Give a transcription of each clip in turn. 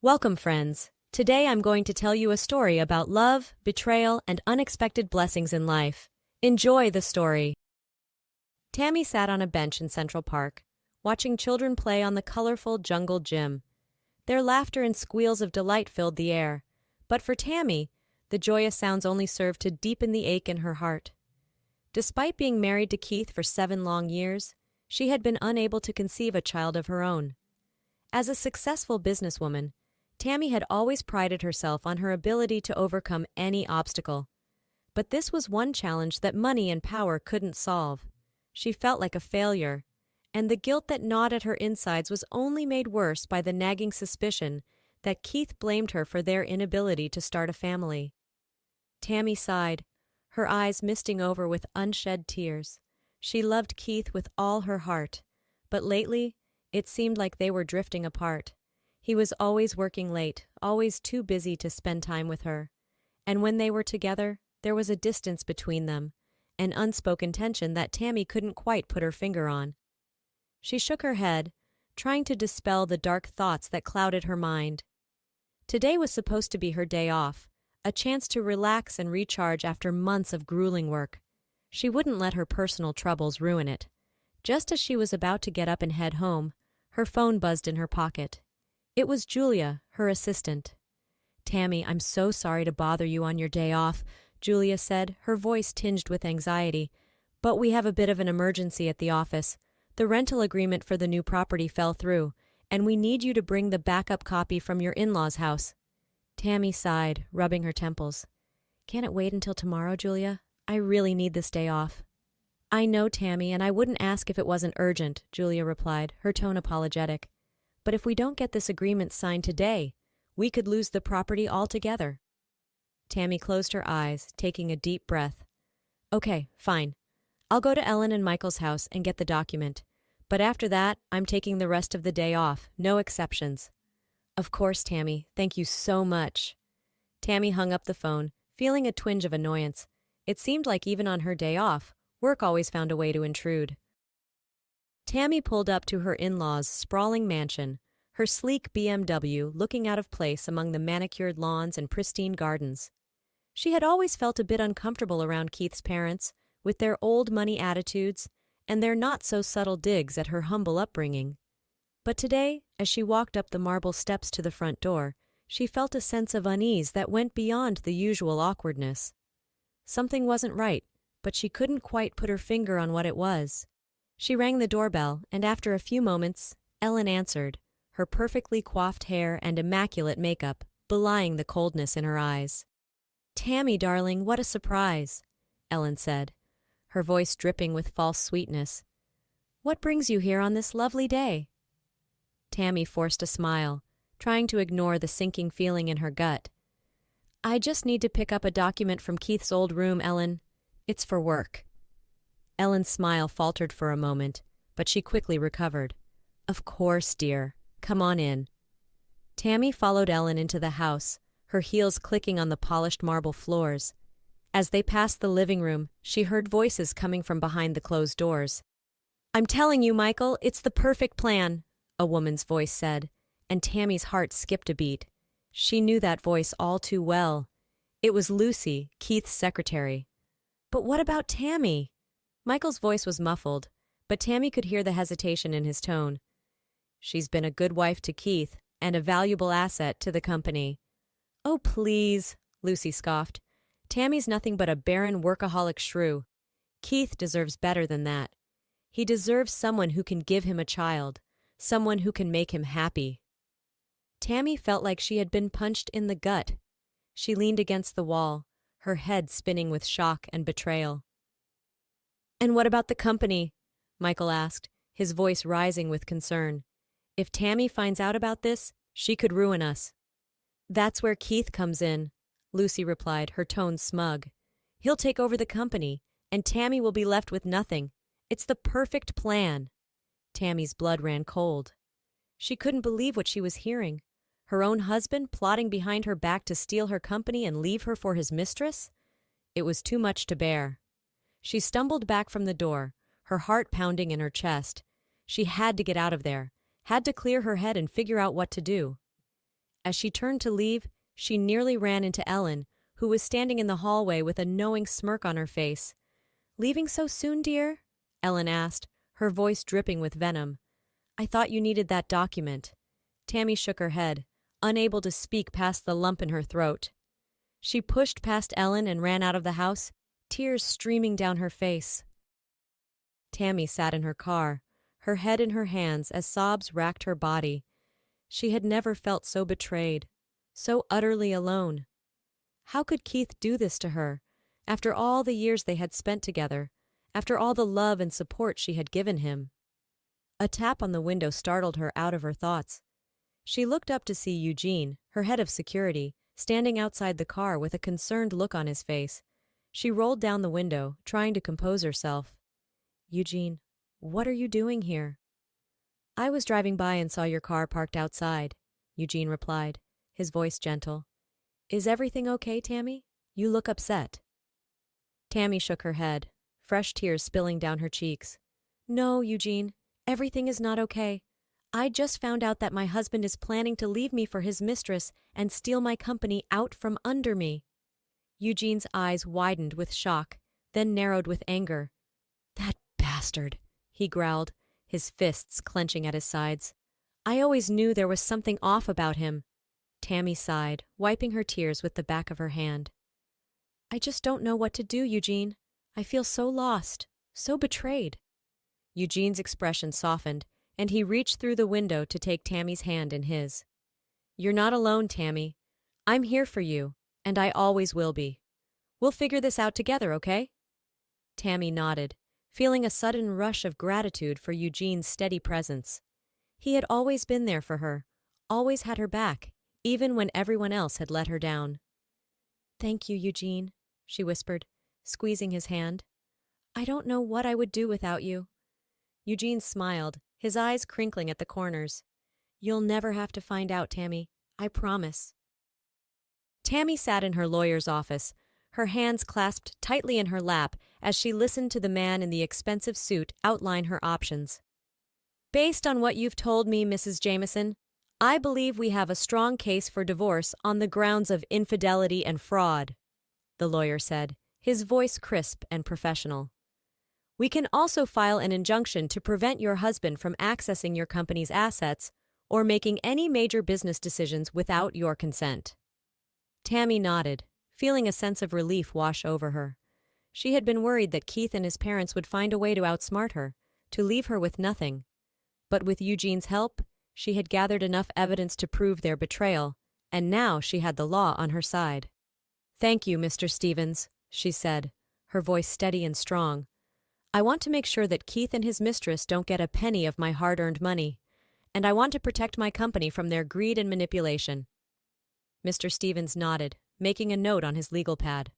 Welcome, friends. Today I'm going to tell you a story about love, betrayal, and unexpected blessings in life. Enjoy the story. Tammy sat on a bench in Central Park, watching children play on the colorful jungle gym. Their laughter and squeals of delight filled the air. But for Tammy, the joyous sounds only served to deepen the ache in her heart. Despite being married to Keith for 7 long years, she had been unable to conceive a child of her own. As a successful businesswoman, Tammy had always prided herself on her ability to overcome any obstacle. But this was one challenge that money and power couldn't solve. She felt like a failure, and the guilt that gnawed at her insides was only made worse by the nagging suspicion that Keith blamed her for their inability to start a family. Tammy sighed, her eyes misting over with unshed tears. She loved Keith with all her heart, but lately, it seemed like they were drifting apart. He was always working late, always too busy to spend time with her. And when they were together, there was a distance between them, an unspoken tension that Tammy couldn't quite put her finger on. She shook her head, trying to dispel the dark thoughts that clouded her mind. Today was supposed to be her day off, a chance to relax and recharge after months of grueling work. She wouldn't let her personal troubles ruin it. Just as she was about to get up and head home, her phone buzzed in her pocket. It was Julia, her assistant. "Tammy, I'm so sorry to bother you on your day off," Julia said, her voice tinged with anxiety. "But we have a bit of an emergency at the office. The rental agreement for the new property fell through, and we need you to bring the backup copy from your in-laws' house." Tammy sighed, rubbing her temples. "Can't it wait until tomorrow, Julia? I really need this day off." "I know, Tammy, and I wouldn't ask if it wasn't urgent," Julia replied, her tone apologetic. "But if we don't get this agreement signed today, we could lose the property altogether." Tammy closed her eyes, taking a deep breath. "Okay, fine. I'll go to Ellen and Michael's house and get the document. But after that, I'm taking the rest of the day off, no exceptions." "Of course, Tammy. Thank you so much." Tammy hung up the phone, feeling a twinge of annoyance. It seemed like even on her day off, work always found a way to intrude. Tammy pulled up to her in-laws' sprawling mansion, her sleek BMW looking out of place among the manicured lawns and pristine gardens. She had always felt a bit uncomfortable around Keith's parents, with their old money attitudes and their not-so-subtle digs at her humble upbringing. But today, as she walked up the marble steps to the front door, she felt a sense of unease that went beyond the usual awkwardness. Something wasn't right, but she couldn't quite put her finger on what it was. She rang the doorbell, and after a few moments, Ellen answered, her perfectly coiffed hair and immaculate makeup belying the coldness in her eyes. "Tammy, darling, what a surprise," Ellen said, her voice dripping with false sweetness. "What brings you here on this lovely day?" Tammy forced a smile, trying to ignore the sinking feeling in her gut. "I just need to pick up a document from Keith's old room, Ellen. It's for work." Ellen's smile faltered for a moment, but she quickly recovered. "Of course, dear. Come on in." Tammy followed Ellen into the house, her heels clicking on the polished marble floors. As they passed the living room, she heard voices coming from behind the closed doors. "I'm telling you, Michael, it's the perfect plan," a woman's voice said, and Tammy's heart skipped a beat. She knew that voice all too well. It was Lucy, Keith's secretary. "But what about Tammy?" Michael's voice was muffled, but Tammy could hear the hesitation in his tone. "She's been a good wife to Keith and a valuable asset to the company." "Oh, please," Lucy scoffed. "Tammy's nothing but a barren workaholic shrew. Keith deserves better than that. He deserves someone who can give him a child, someone who can make him happy." Tammy felt like she had been punched in the gut. She leaned against the wall, her head spinning with shock and betrayal. "And what about the company?" Michael asked, his voice rising with concern. "If Tammy finds out about this, she could ruin us." "That's where Keith comes in," Lucy replied, her tone smug. "He'll take over the company, and Tammy will be left with nothing. It's the perfect plan." Tammy's blood ran cold. She couldn't believe what she was hearing. Her own husband plotting behind her back to steal her company and leave her for his mistress? It was too much to bear. She stumbled back from the door, her heart pounding in her chest. She had to get out of there, had to clear her head and figure out what to do. As she turned to leave, she nearly ran into Ellen, who was standing in the hallway with a knowing smirk on her face. "Leaving so soon, dear?" Ellen asked, her voice dripping with venom. "I thought you needed that document." Tammy shook her head, unable to speak past the lump in her throat. She pushed past Ellen and ran out of the house, tears streaming down her face. Tammy sat in her car, her head in her hands as sobs racked her body. She had never felt so betrayed, so utterly alone. How could Keith do this to her, after all the years they had spent together, after all the love and support she had given him? A tap on the window startled her out of her thoughts. She looked up to see Eugene, her head of security, standing outside the car with a concerned look on his face. She rolled down the window, trying to compose herself. "Eugene, what are you doing here?" "I was driving by and saw your car parked outside," Eugene replied, his voice gentle. "Is everything okay, Tammy? You look upset." Tammy shook her head, fresh tears spilling down her cheeks. "No, Eugene, everything is not okay. I just found out that my husband is planning to leave me for his mistress and steal my company out from under me." Eugene's eyes widened with shock, then narrowed with anger. "That bastard," he growled, his fists clenching at his sides. "I always knew there was something off about him." Tammy sighed, wiping her tears with the back of her hand. "I just don't know what to do, Eugene. I feel so lost, so betrayed." Eugene's expression softened, and he reached through the window to take Tammy's hand in his. "You're not alone, Tammy. I'm here for you, and I always will be. We'll figure this out together, okay?" Tammy nodded, feeling a sudden rush of gratitude for Eugene's steady presence. He had always been there for her, always had her back, even when everyone else had let her down. "Thank you, Eugene," she whispered, squeezing his hand. "I don't know what I would do without you." Eugene smiled, his eyes crinkling at the corners. "You'll never have to find out, Tammy. I promise." Tammy sat in her lawyer's office, her hands clasped tightly in her lap as she listened to the man in the expensive suit outline her options. "Based on what you've told me, Mrs. Jameson, I believe we have a strong case for divorce on the grounds of infidelity and fraud," the lawyer said, his voice crisp and professional. "We can also file an injunction to prevent your husband from accessing your company's assets or making any major business decisions without your consent." Tammy nodded, feeling a sense of relief wash over her. She had been worried that Keith and his parents would find a way to outsmart her, to leave her with nothing. But with Eugene's help, she had gathered enough evidence to prove their betrayal, and now she had the law on her side. "Thank you, Mr. Stevens," she said, her voice steady and strong. "I want to make sure that Keith and his mistress don't get a penny of my hard-earned money, and I want to protect my company from their greed and manipulation." Mr. Stevens nodded, making a note on his legal pad.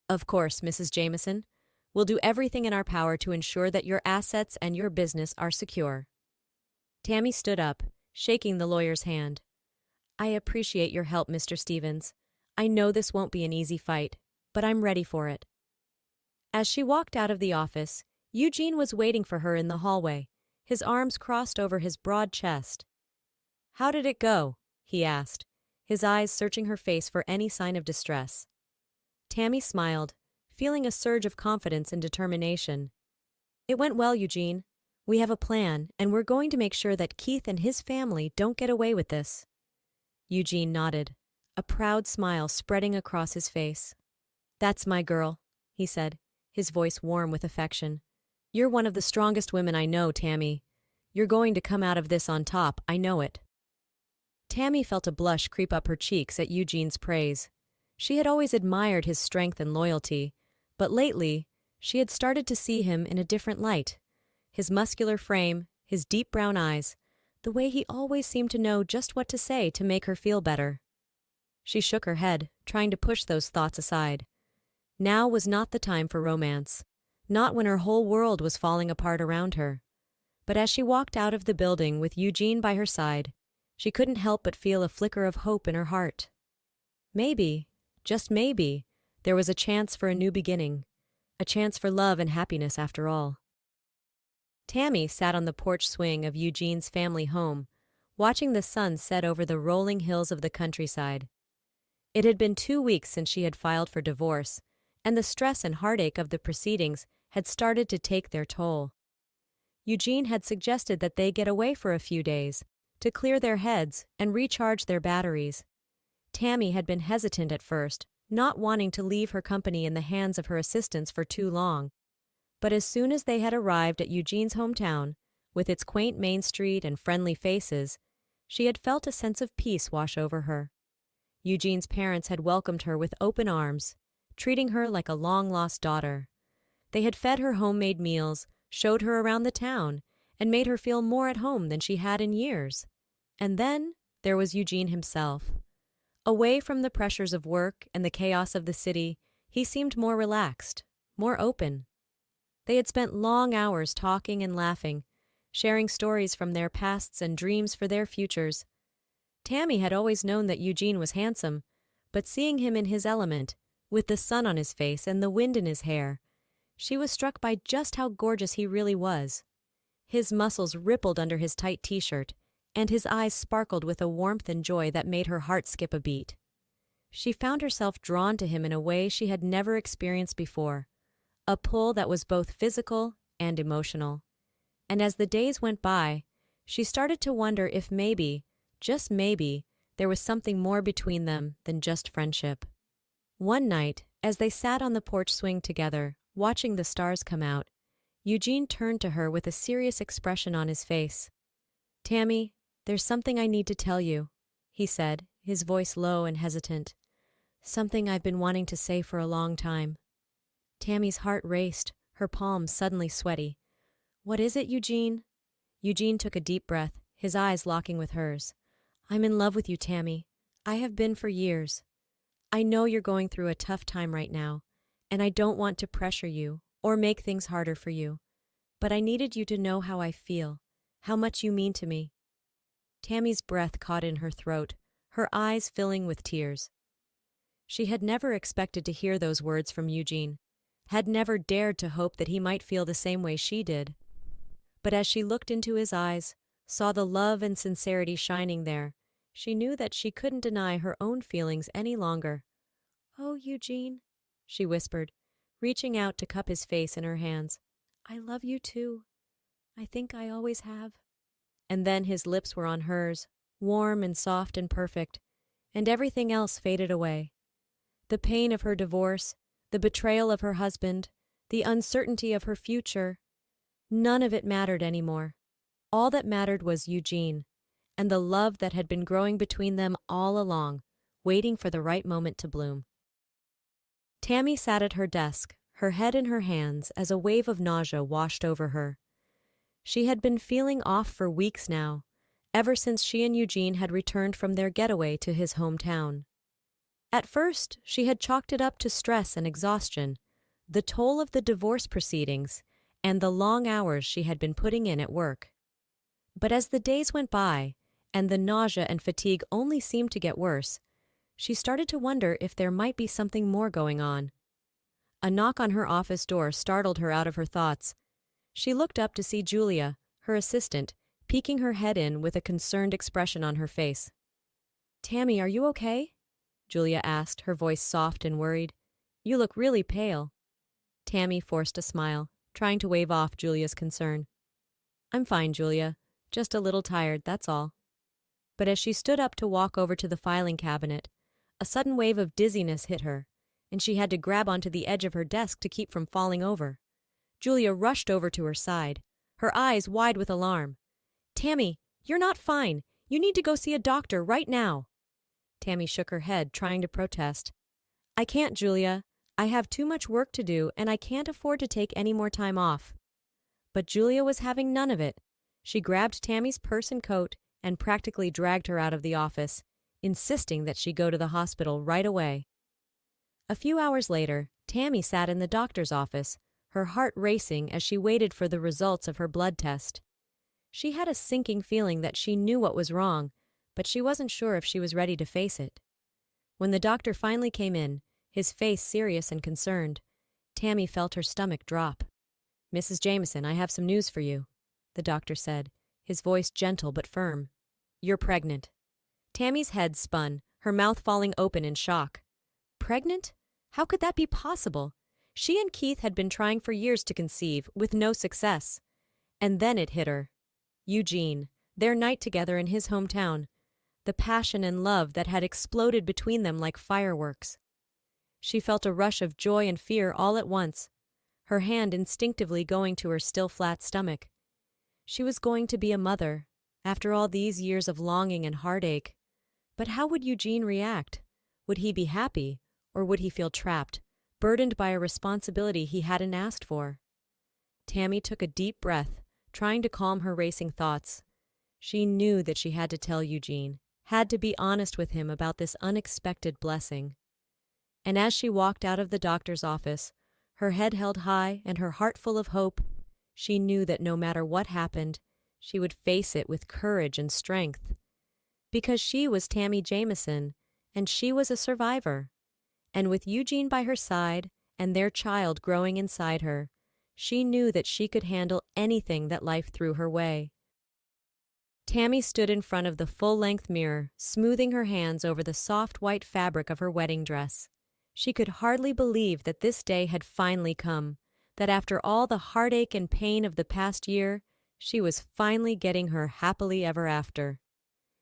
"Of course, Mrs. Jameson. We'll do everything in our power to ensure that your assets and your business are secure." Tammy stood up, shaking the lawyer's hand. "I appreciate your help, Mr. Stevens. I know this won't be an easy fight, but I'm ready for it." As she walked out of the office, Eugene was waiting for her in the hallway, his arms crossed over his broad chest. "How did it go?" he asked, his eyes searching her face for any sign of distress. Tammy smiled, feeling a surge of confidence and determination. "It went well, Eugene. We have a plan, and we're going to make sure that Keith and his family don't get away with this." Eugene nodded, a proud smile spreading across his face. "That's my girl," he said, his voice warm with affection. "You're one of the strongest women I know, Tammy. You're going to come out of this on top, I know it." Tammy felt a blush creep up her cheeks at Eugene's praise. She had always admired his strength and loyalty, but lately she had started to see him in a different light. His muscular frame, his deep brown eyes, the way he always seemed to know just what to say to make her feel better. She shook her head, trying to push those thoughts aside. Now was not the time for romance, not when her whole world was falling apart around her. But as she walked out of the building with Eugene by her side, she couldn't help but feel a flicker of hope in her heart. Maybe, just maybe, there was a chance for a new beginning, a chance for love and happiness after all. Tammy sat on the porch swing of Eugene's family home, watching the sun set over the rolling hills of the countryside. It had been 2 weeks since she had filed for divorce, and the stress and heartache of the proceedings had started to take their toll. Eugene had suggested that they get away for a few days, to clear their heads and recharge their batteries. Tammy had been hesitant at first, not wanting to leave her company in the hands of her assistants for too long. But as soon as they had arrived at Eugene's hometown, with its quaint main street and friendly faces, she had felt a sense of peace wash over her. Eugene's parents had welcomed her with open arms, treating her like a long-lost daughter. They had fed her homemade meals, showed her around the town, and made her feel more at home than she had in years. And then there was Eugene himself. Away from the pressures of work and the chaos of the city, he seemed more relaxed, more open. They had spent long hours talking and laughing, sharing stories from their pasts and dreams for their futures. Tammy had always known that Eugene was handsome, but seeing him in his element, with the sun on his face and the wind in his hair, she was struck by just how gorgeous he really was. His muscles rippled under his tight t-shirt, and his eyes sparkled with a warmth and joy that made her heart skip a beat. She found herself drawn to him in a way she had never experienced before, a pull that was both physical and emotional. And as the days went by, she started to wonder if maybe, just maybe, there was something more between them than just friendship. One night, as they sat on the porch swing together, watching the stars come out, Eugene turned to her with a serious expression on his face. "Tammy, there's something I need to tell you," he said, his voice low and hesitant. "Something I've been wanting to say for a long time." Tammy's heart raced, her palms suddenly sweaty. "What is it, Eugene?" Eugene took a deep breath, his eyes locking with hers. "I'm in love with you, Tammy. I have been for years. I know you're going through a tough time right now, and I don't want to pressure you or make things harder for you. But I needed you to know how I feel, how much you mean to me." Tammy's breath caught in her throat, her eyes filling with tears. She had never expected to hear those words from Eugene, had never dared to hope that he might feel the same way she did. But as she looked into his eyes, saw the love and sincerity shining there, she knew that she couldn't deny her own feelings any longer. "Oh, Eugene," she whispered, reaching out to cup his face in her hands. "I love you too. I think I always have." And then his lips were on hers, warm and soft and perfect, and everything else faded away. The pain of her divorce, the betrayal of her husband, the uncertainty of her future, none of it mattered anymore. All that mattered was Eugene, and the love that had been growing between them all along, waiting for the right moment to bloom. Tammy sat at her desk, her head in her hands as a wave of nausea washed over her. She had been feeling off for weeks now, ever since she and Eugene had returned from their getaway to his hometown. At first, she had chalked it up to stress and exhaustion, the toll of the divorce proceedings, and the long hours she had been putting in at work. But as the days went by, and the nausea and fatigue only seemed to get worse, she started to wonder if there might be something more going on. A knock on her office door startled her out of her thoughts. She looked up to see Julia, her assistant, peeking her head in with a concerned expression on her face. "Tammy, are you okay?" Julia asked, her voice soft and worried. "You look really pale." Tammy forced a smile, trying to wave off Julia's concern. "I'm fine, Julia. Just a little tired, that's all." But as she stood up to walk over to the filing cabinet, a sudden wave of dizziness hit her, and she had to grab onto the edge of her desk to keep from falling over. Julia rushed over to her side, her eyes wide with alarm. "Tammy, you're not fine. You need to go see a doctor right now." Tammy shook her head, trying to protest. "I can't, Julia. I have too much work to do, and I can't afford to take any more time off." But Julia was having none of it. She grabbed Tammy's purse and coat and practically dragged her out of the office, insisting that she go to the hospital right away. A few hours later, Tammy sat in the doctor's office, her heart racing as she waited for the results of her blood test. She had a sinking feeling that she knew what was wrong, but she wasn't sure if she was ready to face it. When the doctor finally came in, his face serious and concerned, Tammy felt her stomach drop. "Mrs. Jameson, I have some news for you," the doctor said, his voice gentle but firm. "You're pregnant." Tammy's head spun, her mouth falling open in shock. Pregnant? How could that be possible? She and Keith had been trying for years to conceive, with no success. And then it hit her. Eugene, their night together in his hometown. The passion and love that had exploded between them like fireworks. She felt a rush of joy and fear all at once, her hand instinctively going to her still flat stomach. She was going to be a mother, after all these years of longing and heartache. But how would Eugene react? Would he be happy, or would he feel trapped, burdened by a responsibility he hadn't asked for? Tammy took a deep breath, trying to calm her racing thoughts. She knew that she had to tell Eugene, had to be honest with him about this unexpected blessing. And as she walked out of the doctor's office, her head held high and her heart full of hope, she knew that no matter what happened, she would face it with courage and strength. Because she was Tammy Jameson, and she was a survivor. And with Eugene by her side and their child growing inside her, she knew that she could handle anything that life threw her way. Tammy stood in front of the full-length mirror, smoothing her hands over the soft white fabric of her wedding dress. She could hardly believe that this day had finally come, that after all the heartache and pain of the past year, she was finally getting her happily ever after.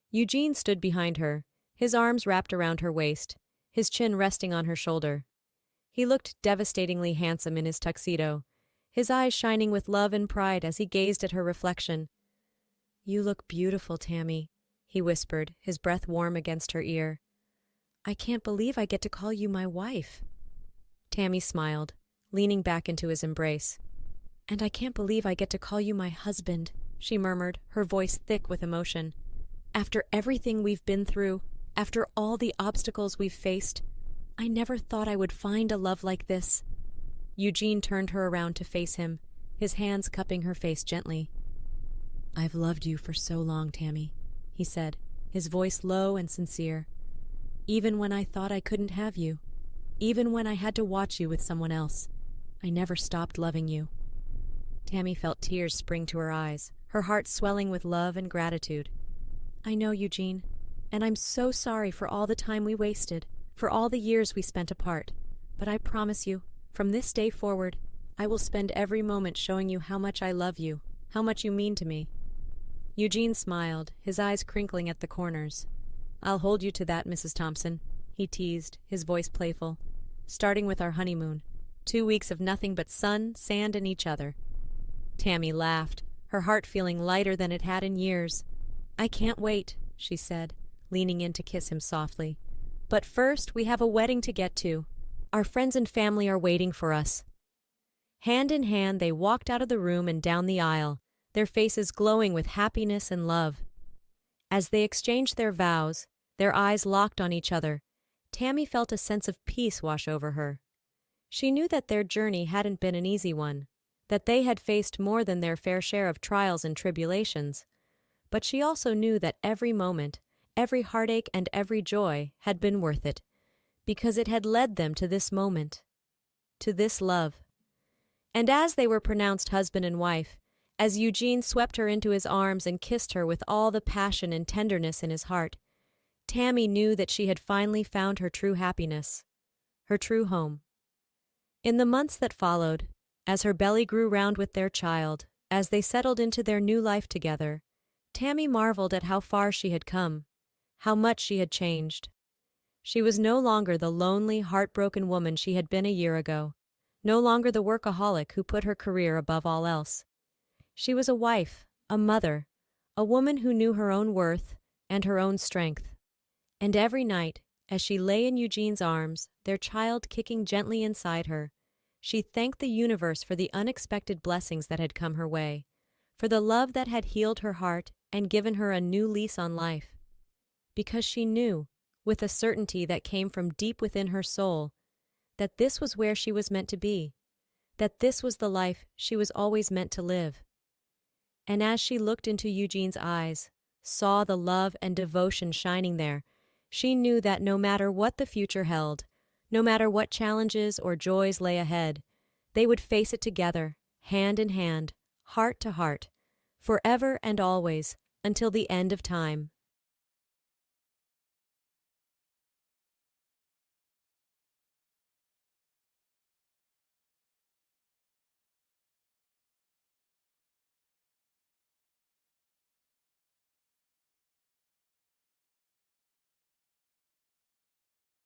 Eugene stood behind her, his arms wrapped around her waist, his chin resting on her shoulder. He looked devastatingly handsome in his tuxedo, his eyes shining with love and pride as he gazed at her reflection. "You look beautiful, Tammy," he whispered, his breath warm against her ear. "I can't believe I get to call you my wife." Tammy smiled, leaning back into his embrace. "And I can't believe I get to call you my husband," she murmured, her voice thick with emotion. "After everything we've been through, after all the obstacles we've faced, I never thought I would find a love like this." Eugene turned her around to face him, his hands cupping her face gently. "I've loved you for so long, Tammy," he said, his voice low and sincere. "Even when I thought I couldn't have you, even when I had to watch you with someone else, I never stopped loving you." Tammy felt tears spring to her eyes, her heart swelling with love and gratitude. "I know, Eugene, and I'm so sorry for all the time we wasted, for all the years we spent apart. But I promise you, from this day forward, I will spend every moment showing you how much I love you, how much you mean to me." Eugene smiled, his eyes crinkling at the corners. "I'll hold you to that, Mrs. Thompson," he teased, his voice playful. "Starting with our honeymoon. 2 weeks of nothing but sun, sand, and each other." Tammy laughed, her heart feeling lighter than it had in years. "I can't wait," she said, leaning in to kiss him softly. "But first, we have a wedding to get to. Our friends and family are waiting for us." Hand in hand, they walked out of the room and down the aisle, their faces glowing with happiness and love. As they exchanged their vows, their eyes locked on each other, Tammy felt a sense of peace wash over her. She knew that their journey hadn't been an easy one, that they had faced more than their fair share of trials and tribulations. But she also knew that every moment, every heartache and every joy had been worth it, because it had led them to this moment, to this love. And as they were pronounced husband and wife, as Eugene swept her into his arms and kissed her with all the passion and tenderness in his heart, Tammy knew that she had finally found her true happiness, her true home. In the months that followed, as her belly grew round with their child, as they settled into their new life together, Tammy marveled at how far she had come, how much she had changed. She was no longer the lonely, heartbroken woman she had been a year ago, no longer the workaholic who put her career above all else. She was a wife, a mother, a woman who knew her own worth and her own strength. And every night, as she lay in Eugene's arms, their child kicking gently inside her, she thanked the universe for the unexpected blessings that had come her way, for the love that had healed her heart and given her a new lease on life. Because she knew, with a certainty that came from deep within her soul, that this was where she was meant to be, that this was the life she was always meant to live. And as she looked into Eugene's eyes, saw the love and devotion shining there, she knew that no matter what the future held, no matter what challenges or joys lay ahead, they would face it together, hand in hand, heart to heart, forever and always, until the end of time.